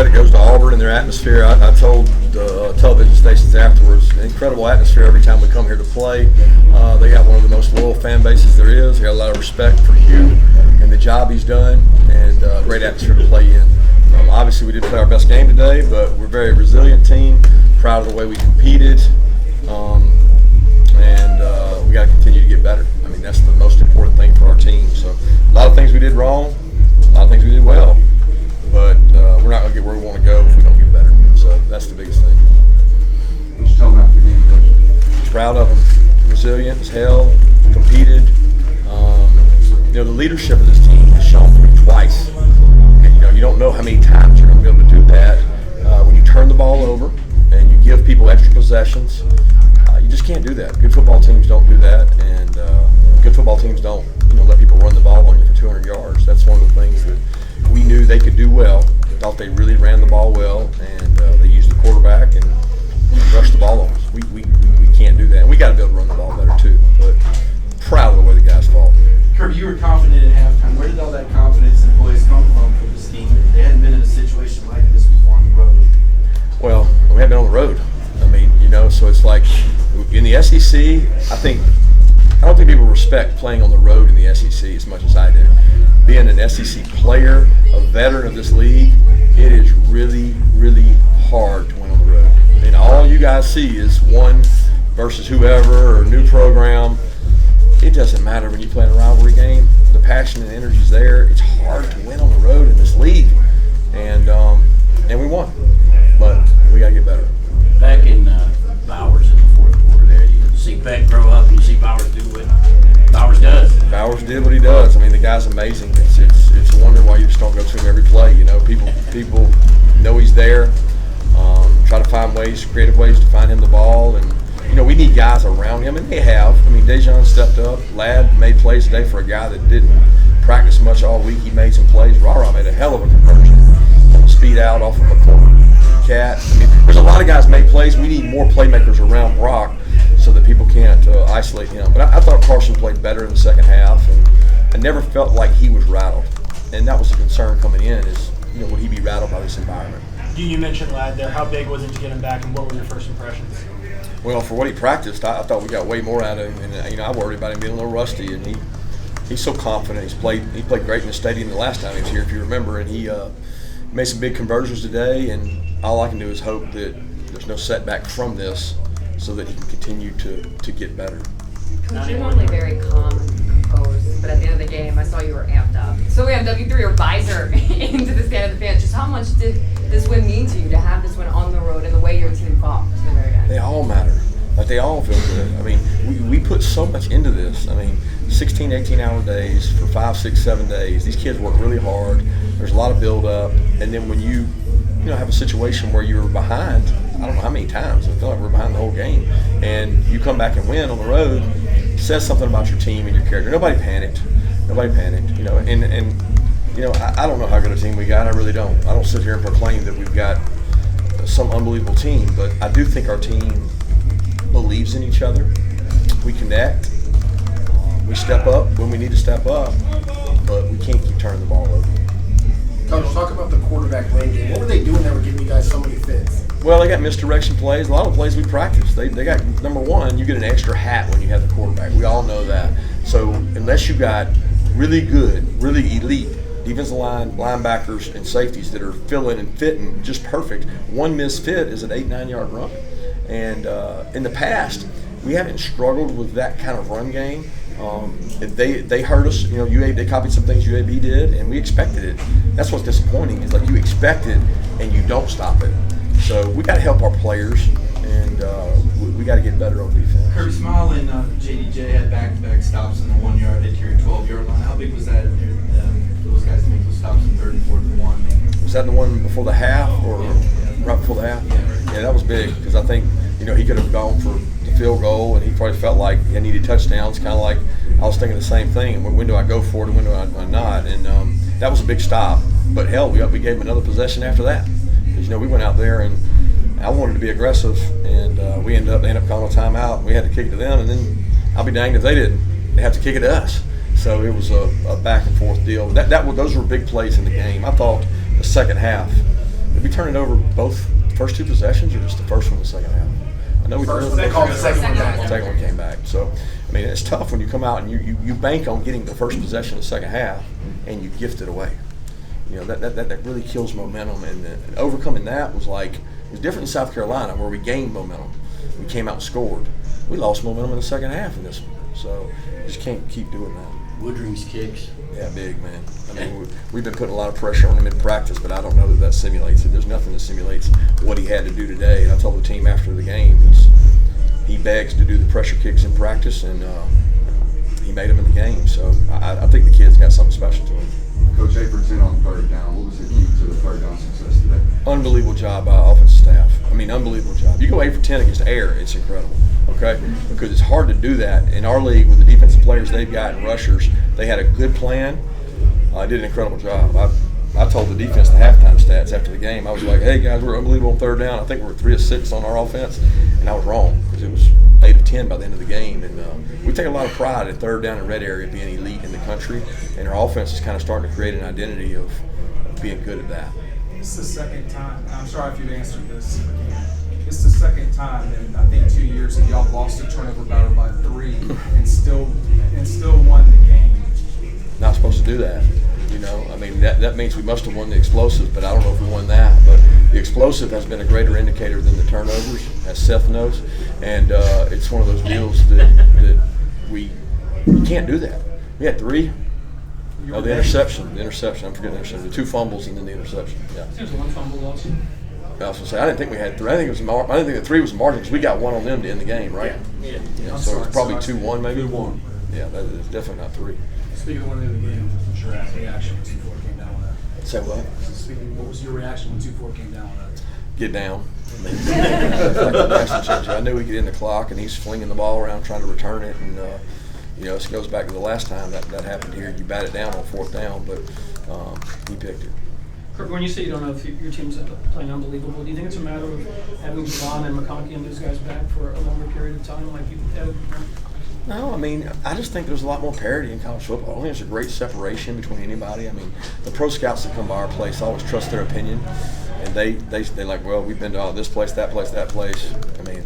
credit goes to Auburn and their atmosphere. I told television stations afterwards, incredible atmosphere every time we come here to play. They got one of the most loyal fan bases there is. They got a lot of respect for Hugh and the job he's done, and great atmosphere to play in. Obviously, we didn't play our best game today, but we're a very resilient team. Proud of the way we competed, and we got to continue to get better. I mean, that's the most important thing for our team. So, a lot of things we did wrong, a lot of things we did well, but we're not going to get where we want to go if we don't get better. So that's the biggest thing. What you talking about for the game, Coach? Proud of them. Resilient as hell. Competed. The leadership of this team has shown for me twice. And, you don't know how many times you're going to be able to do that. When you turn the ball over and you give people extra possessions, you just can't do that. Good football teams don't do that, and good football teams don't let people run the ball on you for 200 yards. That's one of the things that we knew they could do well. Thought they really ran the ball well, and they used the quarterback and rushed the ball on us. We can't do that, and we got to be able to run the ball better too. But proud of the way the guys fought. Kirby, you were confident at halftime. Where did all that confidence and poise come from for this team? They hadn't been in a situation like this before on the road. Well, we haven't been on the road. I mean, so it's like in the SEC, I don't think people respect playing on the road in the SEC as much as I do. Being an SEC player, a veteran of this league, it is really, really hard to win on the road. I mean, all you guys see is one versus whoever or new program. It doesn't matter when you play in a rivalry game. The passion and energy is there. It's hard to win on the road in this league, and we won, but we got to get better. Back in Bowers in the fourth quarter there, you see Beck grow up and you see Bowers do what Bowers does. Bowers did what he does. I mean, the guy's amazing. It's a wonder why you just don't go to him every play. People know he's there. Try to find creative ways to find him the ball, and we need guys around him, and they have. I mean, Dejon stepped up. Ladd made plays today for a guy that didn't practice much all week. He made some plays. Rara made a hell of a conversion. Speed out off of a corner. Cat. I mean, there's a lot of guys make plays. We need more playmakers around Brock so that people can't isolate him. But I thought Carson played better in the second half, and I never felt like he was rattled. And that was the concern coming in is, would he be rattled by this environment? You mentioned Ladd there. How big was it to get him back, and what were your first impressions? Well, for what he practiced, I thought we got way more out of him. And, I worried about him being a little rusty, and he's so confident. He played great in the stadium the last time he was here, if you remember, and he made some big conversions today, and all I can do is hope that there's no setback from this so that he can continue to get better. Coach, you're normally very calm and composed, but at the end of the game, I saw you were amped up. So we have W3 or Visor into the stand of the fans. Just how much did this win mean to you to have this win on the road and the way your team fought to the very end? They all matter. Like, they all feel good. I mean, we put so much into this. I mean, 16, 18-hour days for 5, 6, 7 days. These kids work really hard. There's a lot of build-up. And then when you have a situation where you're behind, I don't know how many times, I feel like we're behind the whole game, and you come back and win on the road, it says something about your team and your character. Nobody panicked, and I don't know how good a team we got. I really don't. I don't sit here and proclaim that we've got some unbelievable team, but I do think our team believes in each other. We connect. We step up when we need to step up, but we can't keep turning the ball over. Coach, talk about the quarterback lane game. What were they doing that were giving you guys so many fits? Well, they got misdirection plays. A lot of the plays we practiced. They got, number one, you get an extra hat when you have the quarterback. We all know that. So unless you got really good, really elite defensive line, linebackers, and safeties that are filling and fitting just perfect, one misfit is an 8-9 yard run. And in the past, we haven't struggled with that kind of run game. They hurt us. They copied some things UAB did, and we expected it. That's what's disappointing is like you expect it and you don't stop it. So we got to help our players, and we got to get better on defense. Kirby Smart and JDJ had back-to-back stops in the 1 yard at your 12-yard line. How big was that for those guys to make those stops in 3rd and 4th and 1? Was that the one before the half or right before the half? Yeah, that was big because I think he could have gone for the field goal, and he probably felt like he needed touchdowns. Kind of like I was thinking the same thing. And when do I go for it and when do I not? And that was a big stop. But hell, we gave him another possession after that. Because we went out there and I wanted to be aggressive, and they ended up calling a timeout. We had to kick it to them, and then I'll be danged if they didn't. They have to kick it to us. So it was a back and forth deal. Those were big plays in the game. I thought the second half Did we turn it over both first two possessions or just the first one in the second half? I know we First turned one, it they called the over. second one back. The second one came back. So, I mean, it's tough when you come out and you bank on getting the first possession in the second half and you gift it away. You know, that really kills momentum. And overcoming that was like, it was different in South Carolina where we gained momentum. We came out and scored. We lost momentum in the second half in this one. So, you just can't keep doing that. Woodring's kicks. Yeah, big, man. I mean, we've been putting a lot of pressure on him in practice, but I don't know that simulates it. There's nothing that simulates what he had to do today. And I told the team after the game, he begs to do the pressure kicks in practice, and he made them in the game. So I think the kid's got something special to him. Coach, 8 for 10 on third down. What was the key to the third down success today? Unbelievable job by offensive staff. I mean, unbelievable job. You go 8 for 10 against air, it's incredible, okay? Because it's hard to do that. In our league, with the defensive players they've got and rushers, they had a good plan. Did an incredible job. I told the defense the halftime stats after the game. I was like, hey, guys, we're unbelievable on third down. I think we're 3 of 6 on our offense. And I was wrong because it was 8 of 10 by the end of the game. And we take a lot of pride in third down and red area being elite in the country. And our offense is kind of starting to create an identity of being good at that. This is the second time, and I'm sorry if you've answered this, this is the second time in I think 2 years that y'all lost a turnover battle by 3 and still won the game. Not supposed to do that. You know, I mean, that means we must have won the explosive, but I don't know if we won that. But the explosive has been a greater indicator than the turnovers, as Seth knows. And it's one of those deals that we can't do that. We had 3. Oh, the interception. I'm forgetting the interception. The 2 fumbles and then the interception. Yeah. There's one fumble loss. I was going to say, I didn't think we had 3. I didn't think the 3 was the margin because we got 1 on them to end the game, right? Yeah. Yeah, so it's probably sorry. 2-1 maybe? 2-1. Yeah, that is definitely not 3. Speaking of one of the game, what was your reaction when 2-4 came down with that? Say what? Speaking, what was your reaction when 2-4 came down with that? Get down. Like the national championship. I knew we could end the clock, and he's flinging the ball around trying to return it. And, you know, this goes back to the last time that happened here. You bat it down on 4th down, but he picked it. Kirk, when you say you don't know if your team's playing unbelievable, do you think it's a matter of having Javon and McConkey and those guys back for a longer period of time like you've had? No, I mean, I just think there's a lot more parity in college football. I think there's a great separation between anybody. I mean, the pro scouts that come by our place always trust their opinion, and they like, well, we've been to this place, that place, that place. I mean,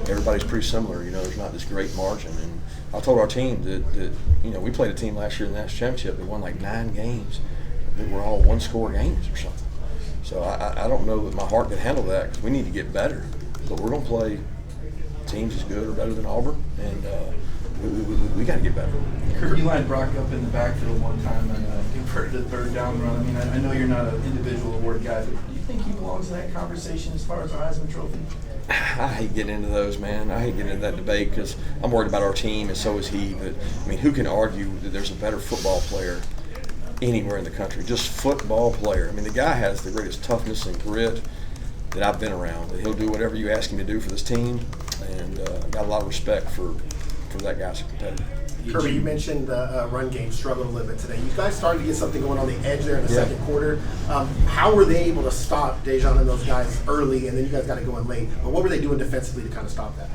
everybody's pretty similar. You know, there's not this great margin. And I told our team that you know, we played a team last year in the national championship that won like 9 games that were all 1-score games or something. So I don't know that my heart can handle that because we need to get better. But we're going to play teams as good or better than Auburn, and we got to get better. Kirby, you lined Brock up in the backfield one time and converted a third down run. I mean, I know you're not an individual award guy, but do you think he belongs in that conversation as far as the Heisman Trophy? I hate getting into those, man. I hate getting into that debate because I'm worried about our team, and so is he. But, I mean, who can argue that there's a better football player anywhere in the country? Just football player. I mean, the guy has the greatest toughness and grit that I've been around. He'll do whatever you ask him to do for this team, and I got a lot of respect for that guy's a competitor. Kirby, you mentioned the run game struggled a little bit today. You guys started to get something going on the edge there in the second quarter. How were they able to stop Dejan and those guys early, and then you guys got to go in late? But what were they doing defensively to kind of stop that?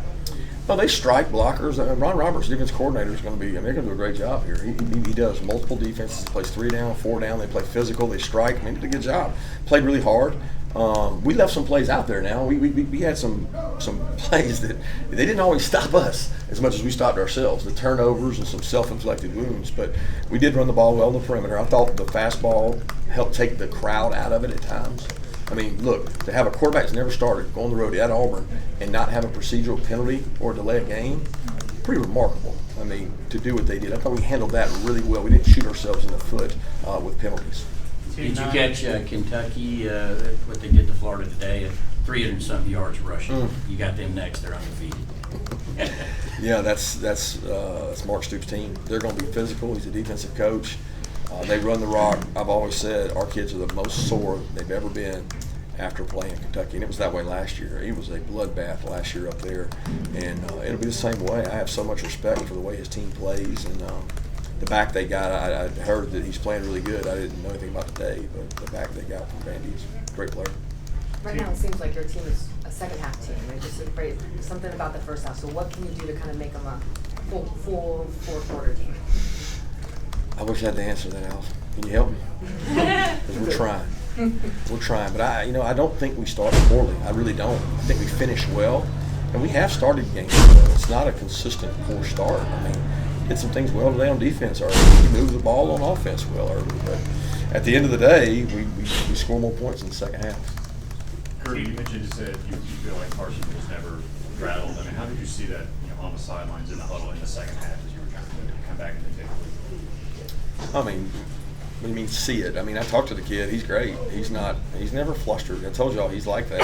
Well, they strike blockers. Ron Roberts, defense coordinator, is going to be. I mean, they're going to do a great job here. He does multiple defenses. He plays 3 down, 4 down. They play physical. They strike. I mean, he did a good job. Played really hard. We left some plays out there. Now we had some plays that they didn't always stop us as much as we stopped ourselves. The turnovers and some self-inflicted wounds. But we did run the ball well in the perimeter. I thought the fastball helped take the crowd out of it at times. I mean, look, to have a quarterback that's never started, go on the road at Auburn, and not have a procedural penalty or delay a game, pretty remarkable. I mean, to do what they did. I thought we handled that really well. We didn't shoot ourselves in the foot with penalties. Did you catch Kentucky, what they did to Florida today, 300-something yards rushing? You got them next. They're undefeated. Yeah, that's Mark Stoops' team. They're going to be physical. He's a defensive coach. They run the rock. I've always said our kids are the most sore they've ever been after playing Kentucky, and it was that way last year. It was a bloodbath last year up there, and it'll be the same way. I have so much respect for the way his team plays, and the back they got, I heard that he's playing really good. I didn't know anything about today, but the back they got from Vandy is a great player. Right now, it seems like your team is a second-half team. It's just something about the first half. So what can you do to kind of make them a full fourth-quarter team? I wish I had the answer to that, Allison. Can you help me? Because we're trying. We're trying, but I don't think we started poorly. I really don't. I think we finished well, and we have started games well. It's not a consistent poor start. I mean, did some things well today on defense early. We moved the ball on offense well early, but at the end of the day, we score more points in the second half. Kirby, you mentioned you said you feel like Carson was never rattled. I mean, how did you see that on the sidelines in the huddle in the second half as you were trying to come back in the thick? I mean, what do you mean see it? I mean, I talked to the kid. He's great. He's never flustered. I told y'all he's like that.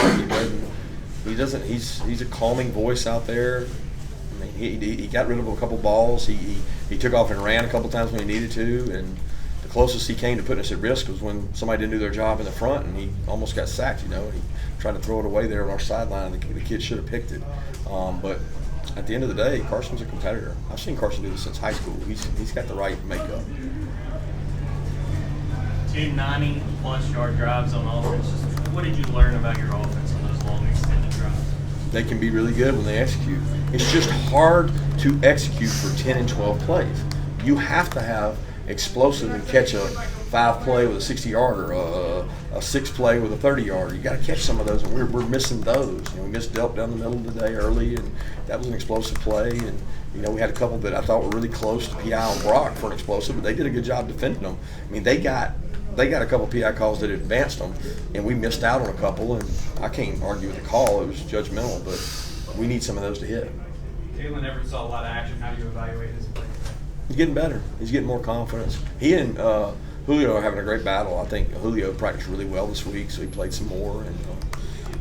He's a calming voice out there. I mean, he got rid of a couple balls. He took off and ran a couple times when he needed to, and the closest he came to putting us at risk was when somebody didn't do their job in the front, and he almost got sacked. He tried to throw it away there on our sideline, and the kid should have picked it. But at the end of the day, Carson's a competitor. I've seen Carson do this since high school. He's got the right makeup. 2 90-plus yard drives on offense. What did you learn about your offense on those long extended drives? They can be really good when they execute. It's just hard to execute for 10 and 12 plays. You have to have explosive and catch a 5-play with a 60-yarder, a 6-play with a 30-yarder. You got to catch some of those, and we're missing those. We missed Delp down the middle today early, and that was an explosive play. And we had a couple that I thought were really close to PI on Brock for an explosive, but they did a good job defending them. I mean, they got a couple PI calls that advanced them, and we missed out on a couple. And I can't argue with the call; it was judgmental, but we need some of those to hit. Kalen Everett saw a lot of action. How do you evaluate his play? He's getting better. He's getting more confidence. He and Julio are having a great battle. I think Julio practiced really well this week, so he played some more, and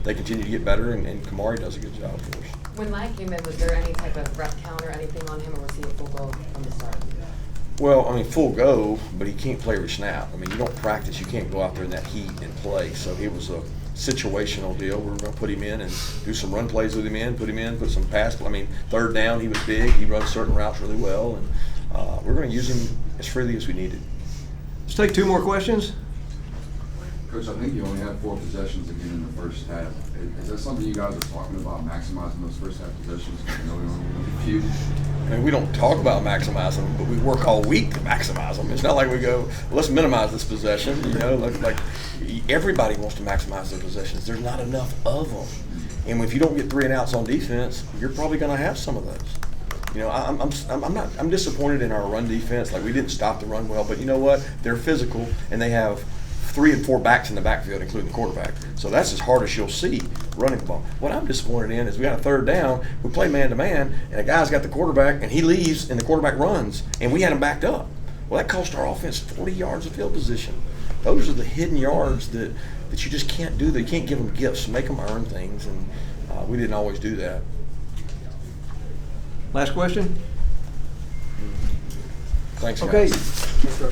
they continue to get better, and Kamari does a good job for us. When Ladd came in, was there any type of rep count or anything on him, or was he a full go from the start? Well, I mean, full go, but he can't play every snap. I mean, you don't practice. You can't go out there in that heat and play. So it was a situational deal. We were going to put him in and do some run plays with him put some pass. I mean, third down, he was big. He runs certain routes really well, and we're going to use him as freely as we needed. Let's take 2 more questions. Coach, I think you only had 4 possessions again in the first half. Is that something you guys are talking about, maximizing those first half possessions? I know we don't get a few. I mean, we don't talk about maximizing them, but we work all week to maximize them. It's not like we go, let's minimize this possession. Like everybody wants to maximize their possessions. There's not enough of them. And if you don't get 3 and outs on defense, you're probably going to have some of those. I'm disappointed in our run defense. Like, we didn't stop the run well, but you know what? They're physical, and they have 3 and 4 backs in the backfield, including the quarterback. So that's as hard as you'll see running the ball. What I'm disappointed in is we got a 3rd down, we play man-to-man, and a guy's got the quarterback, and he leaves, and the quarterback runs, and we had him backed up. Well, that cost our offense 40 yards of field position. Those are the hidden yards that you just can't do. You can't give them gifts, make them earn things, and we didn't always do that. Last question. Thanks, guys. Okay.